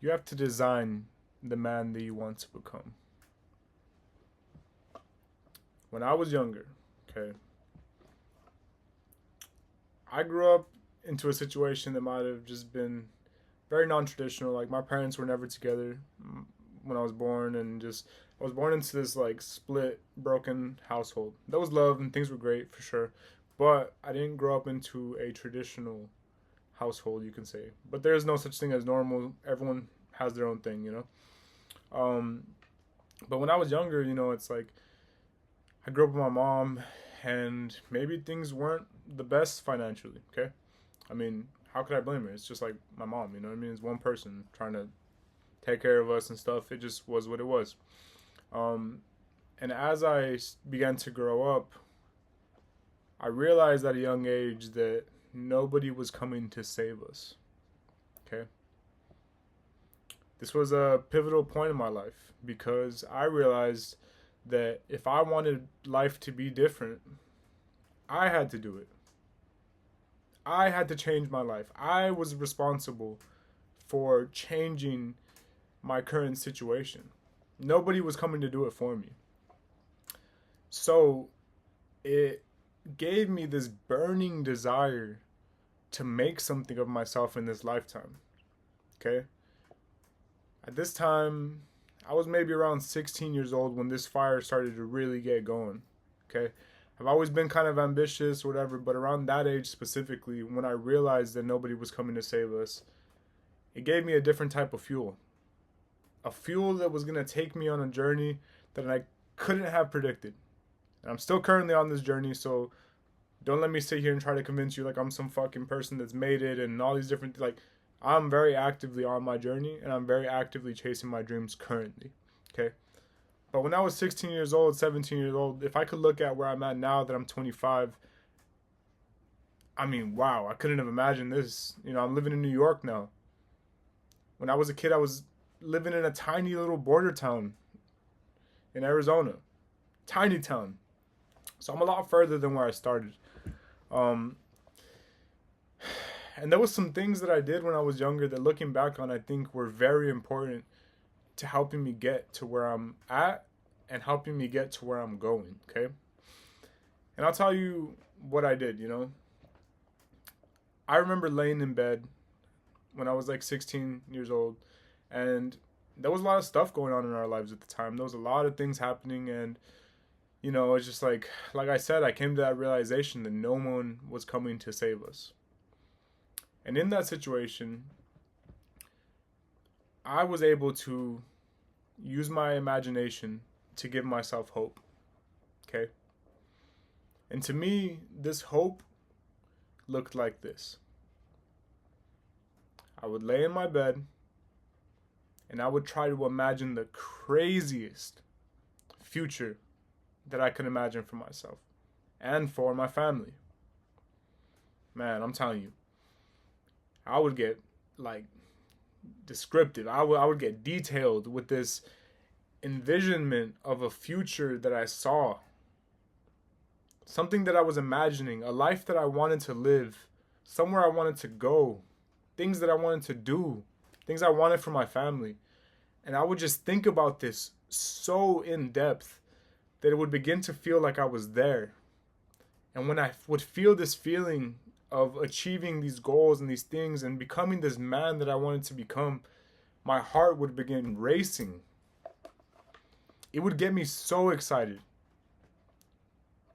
You have to design the man that you want to become. When I was younger, okay, I grew up into a situation that might have just been very non-traditional. Like my parents were never together when I was born, and just I was born into this like split, broken household. That was love, and things were great for sure, but I didn't grow up into a traditional household, you can say. But there is no such thing as normal. Everyone has their own thing, you know. Um, but when I was younger, it's like I grew up with my mom, and maybe things weren't the best financially. Okay, I mean, how could I blame her? It's just like my mom, you know what I mean? It's one person trying to take care of us and stuff. It just was what it was. Um, and as I began to grow up, I realized at a young age that nobody was coming to save us. Okay, this was a pivotal point in my life because I realized that if I wanted life to be different, I had to do it. I had to change my life. I was responsible for changing my current situation. Nobody was coming to do it for me. So it gave me this burning desire to make something of myself in this lifetime. Okay? At this time, I was maybe around 16 years old when this fire started to really get going. Okay? I've always been kind of ambitious, whatever, but around that age specifically, when I realized that nobody was coming to save us, it gave me a different type of fuel. A fuel that was going to take me on a journey that I couldn't have predicted. And I'm still currently on this journey, so don't let me sit here and try to convince you like I'm some fucking person that's made it and all these different, like, I'm very actively on my journey and I'm very actively chasing my dreams currently. Okay? But when I was 16 years old, 17 years old, if I could look at where I'm at now that I'm 25, I mean, wow, I couldn't have imagined this. I'm living in New York now. When I was a kid, I was living in a tiny little border town in Arizona. Tiny town. So I'm a lot further than where I started. Um, and there was some things that I did when I was younger that looking back on, I think were very important to helping me get to where I'm at and helping me get to where I'm going, okay? And I'll tell you what I did. I remember laying in bed when I was like 16 years old, and there was a lot of stuff going on in our lives at the time. There was a lot of things happening, and it's just like I said, I came to that realization that no one was coming to save us. And in that situation, I was able to use my imagination to give myself hope. Okay? And to me, this hope looked like this. I would lay in my bed and I would try to imagine the craziest future that I could imagine for myself and for my family. Man, I'm telling you, I would get like descriptive. I would get detailed with this envisionment of a future that I saw. Something that I was imagining, a life that I wanted to live, somewhere I wanted to go, things that I wanted to do, things I wanted for my family. And I would just think about this so in depth that it would begin to feel like I was there. And when I would feel this feeling of achieving these goals and these things and becoming this man that I wanted to become, my heart would begin racing. It would get me so excited.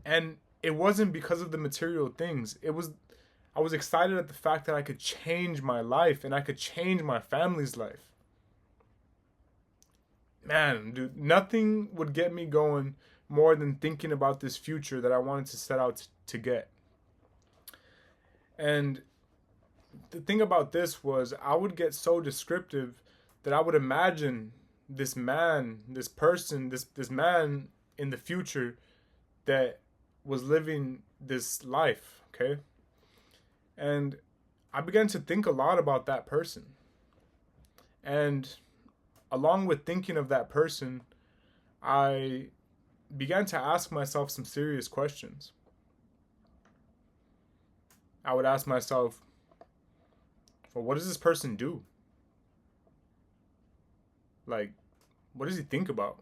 And it wasn't because of the material things. I was excited at the fact that I could change my life and I could change my family's life. Man, dude, nothing would get me going more than thinking about this future that I wanted to set out to get. And the thing about this was I would get so descriptive that I would imagine this man, this person, this man in the future that was living this life, okay? And I began to think a lot about that person. And along with thinking of that person, I began to ask myself some serious questions. I would ask myself, well, what does this person do? Like, what does he think about?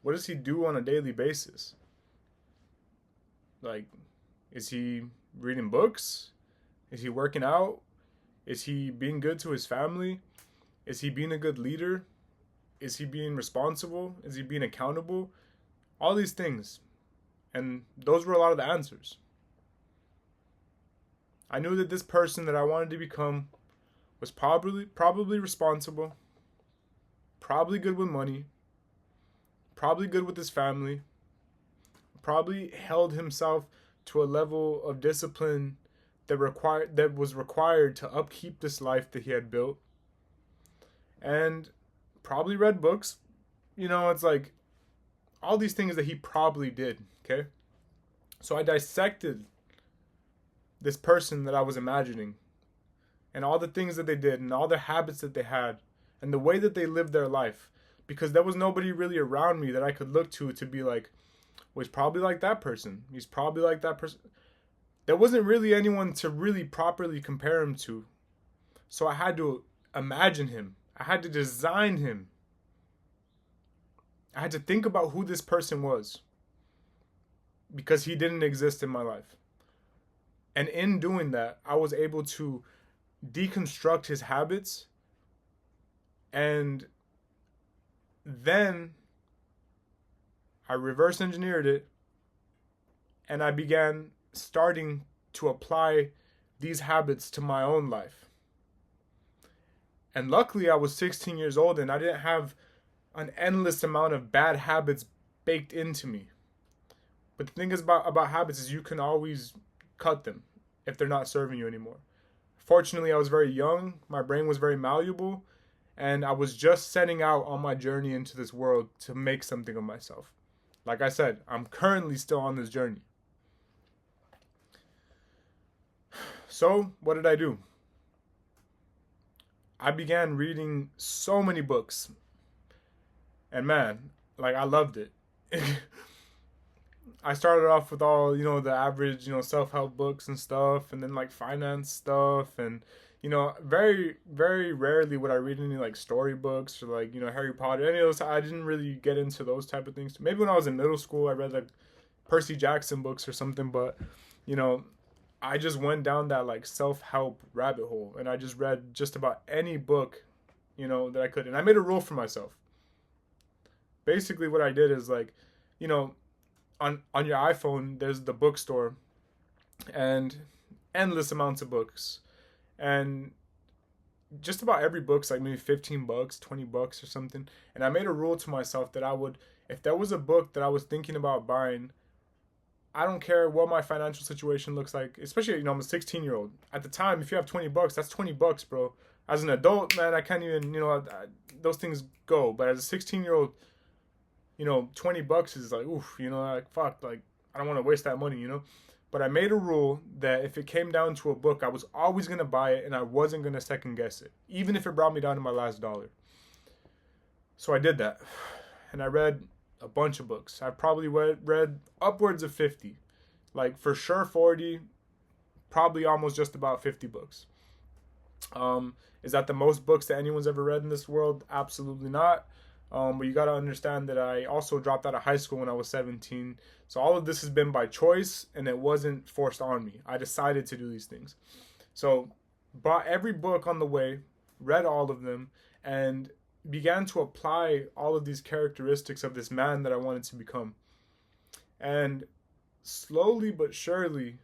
What does he do on a daily basis? Like, is he reading books? Is he working out? Is he being good to his family? Is he being a good leader? Is he being responsible? Is he being accountable? All these things. And those were a lot of the answers. I knew that this person that I wanted to become was probably responsible, probably good with money, probably good with his family, probably held himself to a level of discipline that was required to upkeep this life that he had built, and probably read books. It's like all these things that he probably did. Okay, so I dissected this person that I was imagining, and all the things that they did, and all the habits that they had, and the way that they lived their life, because there was nobody really around me that I could look to be like, well, he's probably like that person. He's probably like that person. There wasn't really anyone to really properly compare him to. So I had to imagine him. I had to design him. I had to think about who this person was, because he didn't exist in my life. And in doing that, I was able to deconstruct his habits, and then I reverse engineered it, and I began starting to apply these habits to my own life. And luckily I was 16 years old and I didn't have an endless amount of bad habits baked into me. But the thing is about habits is you can always cut them if they're not serving you anymore. Fortunately, I was very young, my brain was very malleable, and I was just setting out on my journey into this world to make something of myself. Like I said, I'm currently still on this journey. So, what did I do? I began reading so many books. And man, like, I loved it. I started off with all, the average, self-help books and stuff, and then like finance stuff, and very, very rarely would I read any like storybooks or like, Harry Potter, any of those. I didn't really get into those type of things. Maybe when I was in middle school, I read like Percy Jackson books or something, but, I just went down that like self-help rabbit hole, and I just read just about any book, that I could. And I made a rule for myself. Basically what I did is like, on your iPhone, there's the bookstore and endless amounts of books. And just about every book's like maybe $15, $20 or something. And I made a rule to myself that I would, if there was a book that I was thinking about buying, I don't care what my financial situation looks like, especially, I'm a 16-year-old. At the time, if you have $20, that's $20, bro. As an adult, man, I can't even, those things go. But as a 16-year-old, $20 is like, oof, like, fuck, like, I don't want to waste that money, But I made a rule that if it came down to a book, I was always going to buy it, and I wasn't going to second guess it, even if it brought me down to my last dollar. So I did that, and I read a bunch of books. I probably read upwards of 50, like for sure 40, probably almost just about 50 books. Is that the most books that anyone's ever read in this world? Absolutely not. But you got to understand that I also dropped out of high school when I was 17. So all of this has been by choice, and it wasn't forced on me. I decided to do these things. So bought every book on the way, read all of them, and began to apply all of these characteristics of this man that I wanted to become. And slowly but surely,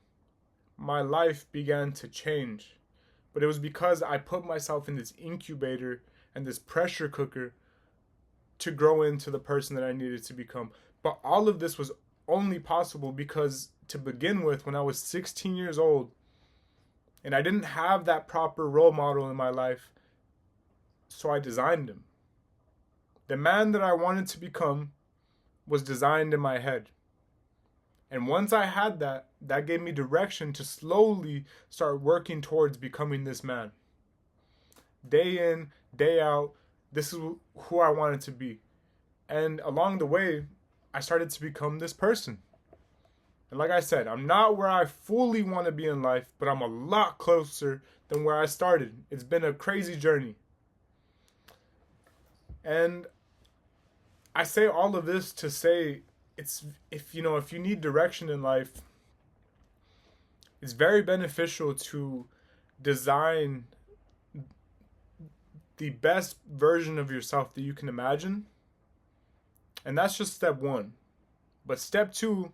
my life began to change. But it was because I put myself in this incubator and this pressure cooker to grow into the person that I needed to become. But all of this was only possible because, to begin with, when I was 16 years old, and I didn't have that proper role model in my life, so I designed him. The man that I wanted to become was designed in my head. And once I had that, that gave me direction to slowly start working towards becoming this man. Day in, day out, this is who I wanted to be. And along the way, I started to become this person. And like I said, I'm not where I fully want to be in life, but I'm a lot closer than where I started. It's been a crazy journey. And I say all of this to say, it's, if you need direction in life, it's very beneficial to design the best version of yourself that you can imagine. And that's just step one. But step two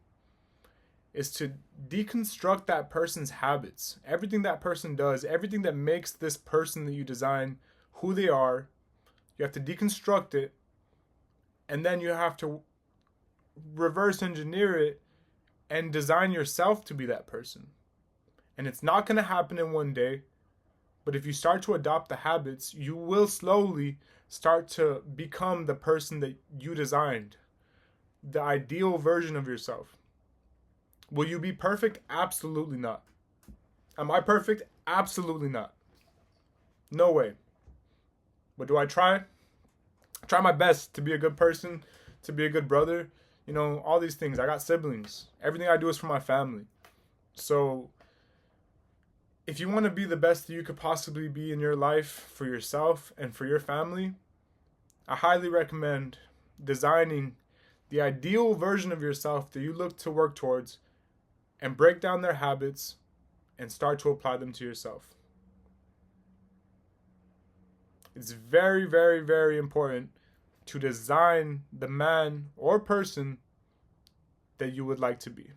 is to deconstruct that person's habits. Everything that person does, everything that makes this person that you design who they are, you have to deconstruct it. And then you have to reverse engineer it and design yourself to be that person. And it's not going to happen in one day. But if you start to adopt the habits, you will slowly start to become the person that you designed, the ideal version of yourself. Will you be perfect? Absolutely not. Am I perfect? Absolutely not. No way. But do I try? I try my best to be a good person, to be a good brother. All these things. I got siblings. Everything I do is for my family. So if you want to be the best that you could possibly be in your life for yourself and for your family, I highly recommend designing the ideal version of yourself that you look to work towards, and break down their habits and start to apply them to yourself. It's very, very, very important to design the man or person that you would like to be.